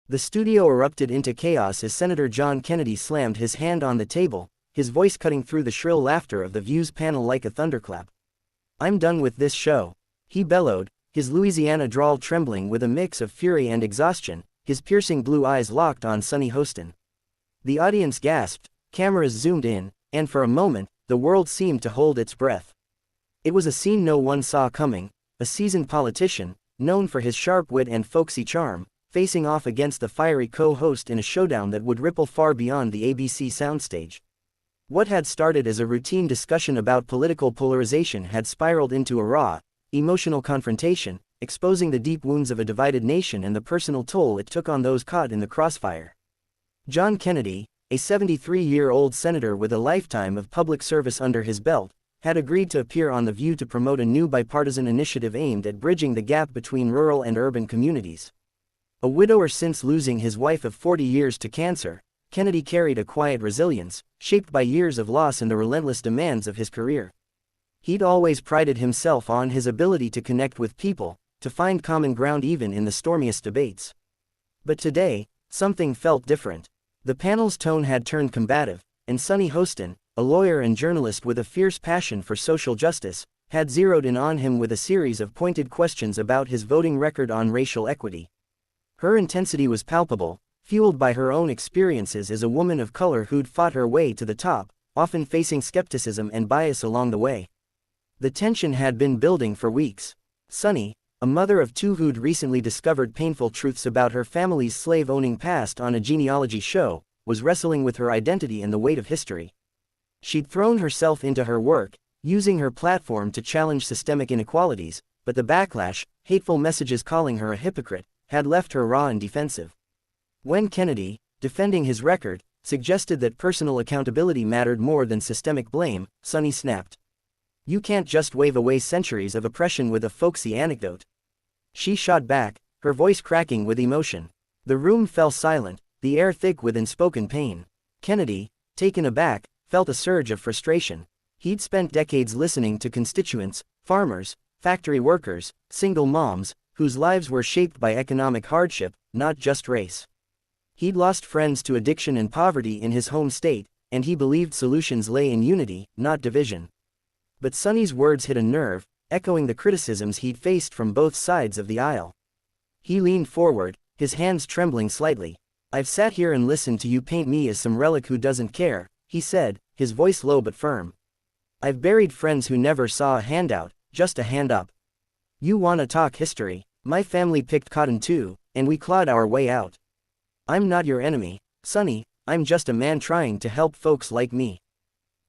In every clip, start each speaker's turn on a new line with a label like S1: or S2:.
S1: The studio erupted into chaos as Senator John Kennedy slammed his hand on the table, his voice cutting through the shrill laughter of the Views panel like a thunderclap. "I'm done with this show," he bellowed, his Louisiana drawl trembling with a mix of fury and exhaustion, his piercing blue eyes locked on Sonny Hostin. The audience gasped, cameras zoomed in, and for a moment, the world seemed to hold its breath. It was a scene no one saw coming, a seasoned politician, known for his sharp wit and folksy charm, facing off against the fiery co-host in a showdown that would ripple far beyond the ABC soundstage. What had started as a routine discussion about political polarization had spiraled into a raw, emotional confrontation, exposing the deep wounds of a divided nation and the personal toll it took on those caught in the crossfire. John Kennedy, a 73-year-old senator with a lifetime of public service under his belt, had agreed to appear on The View to promote a new bipartisan initiative aimed at bridging the gap between rural and urban communities. A widower since losing his wife of 40 years to cancer, Kennedy carried a quiet resilience, shaped by years of loss and the relentless demands of his career. He'd always prided himself on his ability to connect with people, to find common ground even in the stormiest debates. But today, something felt different. The panel's tone had turned combative, and Sonny Hostin, a lawyer and journalist with a fierce passion for social justice, had zeroed in on him with a series of pointed questions about his voting record on racial equity. Her intensity was palpable, fueled by her own experiences as a woman of color who'd fought her way to the top, often facing skepticism and bias along the way. The tension had been building for weeks. Sonny, a mother of two who'd recently discovered painful truths about her family's slave-owning past on a genealogy show, was wrestling with her identity and the weight of history. She'd thrown herself into her work, using her platform to challenge systemic inequalities, but the backlash, hateful messages calling her a hypocrite, had left her raw and defensive. When Kennedy, defending his record, suggested that personal accountability mattered more than systemic blame, Sonny snapped. "You can't just wave away centuries of oppression with a folksy anecdote." She shot back, her voice cracking with emotion. The room fell silent, the air thick with unspoken pain. Kennedy, taken aback, felt a surge of frustration. He'd spent decades listening to constituents, farmers, factory workers, single moms, whose lives were shaped by economic hardship, not just race. He'd lost friends to addiction and poverty in his home state, and he believed solutions lay in unity, not division. But Sonny's words hit a nerve, echoing the criticisms he'd faced from both sides of the aisle. He leaned forward, his hands trembling slightly. "I've sat here and listened to you paint me as some relic who doesn't care," he said, his voice low but firm. "I've buried friends who never saw a handout, just a hand up. You wanna talk history? My family picked cotton too, and we clawed our way out. I'm not your enemy, Sonny, I'm just a man trying to help folks like me."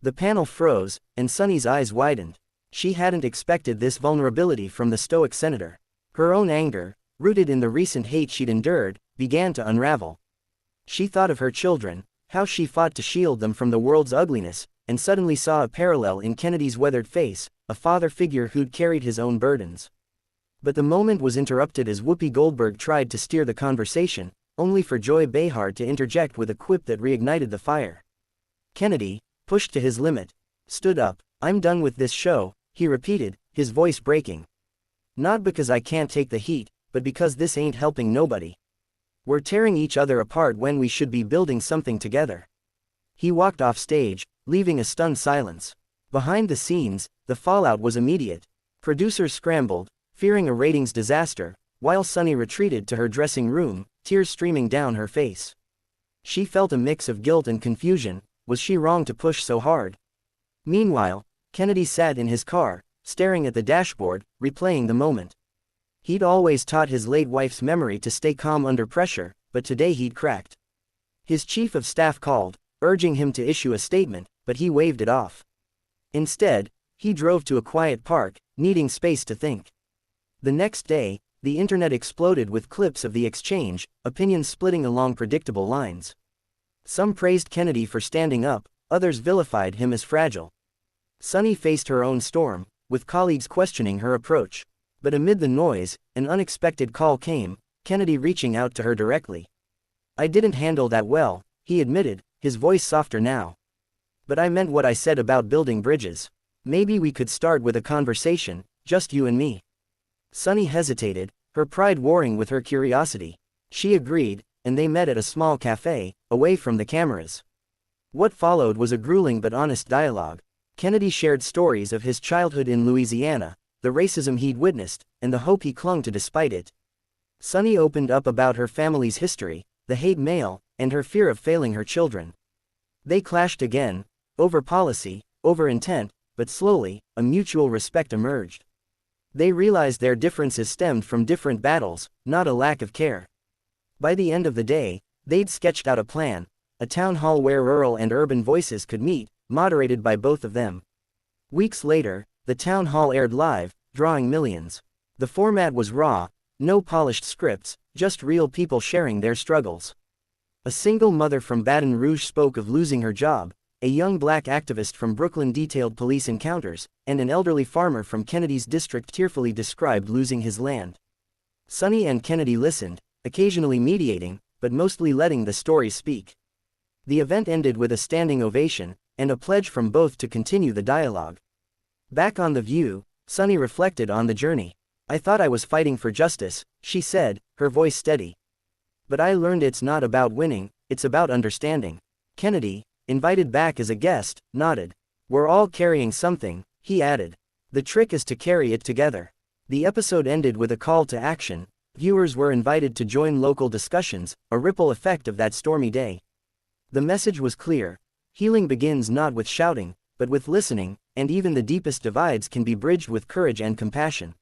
S1: The panel froze, and Sonny's eyes widened. She hadn't expected this vulnerability from the stoic senator. Her own anger, rooted in the recent hate she'd endured, began to unravel. She thought of her children, how she fought to shield them from the world's ugliness, and suddenly saw a parallel in Kennedy's weathered face, a father figure who'd carried his own burdens. But the moment was interrupted as Whoopi Goldberg tried to steer the conversation, only for Joy Behar to interject with a quip that reignited the fire. Kennedy, pushed to his limit, stood up. "I'm done with this show," he repeated, his voice breaking. "Not because I can't take the heat, but because this ain't helping nobody. We're tearing each other apart when we should be building something together." He walked off stage, leaving a stunned silence. Behind the scenes, the fallout was immediate. Producers scrambled, fearing a ratings disaster, while Sonny retreated to her dressing room, tears streaming down her face. She felt a mix of guilt and confusion. Was she wrong to push so hard? Meanwhile, Kennedy sat in his car, staring at the dashboard, replaying the moment. He'd always taught his late wife's memory to stay calm under pressure, but today he'd cracked. His chief of staff called, urging him to issue a statement, but he waved it off. Instead, he drove to a quiet park, needing space to think. The next day, the internet exploded with clips of the exchange, opinions splitting along predictable lines. Some praised Kennedy for standing up, others vilified him as fragile. Sonny faced her own storm, with colleagues questioning her approach. But amid the noise, an unexpected call came, Kennedy reaching out to her directly. "I didn't handle that well," he admitted, his voice softer now. "But I meant what I said about building bridges. Maybe we could start with a conversation, just you and me." Sonny hesitated, her pride warring with her curiosity. She agreed, and they met at a small cafe, away from the cameras. What followed was a grueling but honest dialogue. Kennedy shared stories of his childhood in Louisiana, the racism he'd witnessed, and the hope he clung to despite it. Sunny opened up about her family's history, the hate mail, and her fear of failing her children. They clashed again, over policy, over intent, but slowly, a mutual respect emerged. They realized their differences stemmed from different battles, not a lack of care. By the end of the day, they'd sketched out a plan, a town hall where rural and urban voices could meet, moderated by both of them. Weeks later, the town hall aired live, drawing millions. The format was raw, no polished scripts, just real people sharing their struggles. A single mother from Baton Rouge spoke of losing her job, a young black activist from Brooklyn detailed police encounters, and an elderly farmer from Kennedy's district tearfully described losing his land. Sunny and Kennedy listened, occasionally mediating, but mostly letting the story speak. The event ended with a standing ovation, and a pledge from both to continue the dialogue. Back on The View, Sunny reflected on the journey. "I thought I was fighting for justice," she said, her voice steady. "But I learned it's not about winning, it's about understanding." Kennedy, invited back as a guest, nodded. "We're all carrying something," he added. "The trick is to carry it together." The episode ended with a call to action. Viewers were invited to join local discussions, a ripple effect of that stormy day. The message was clear. Healing begins not with shouting, but with listening, and even the deepest divides can be bridged with courage and compassion.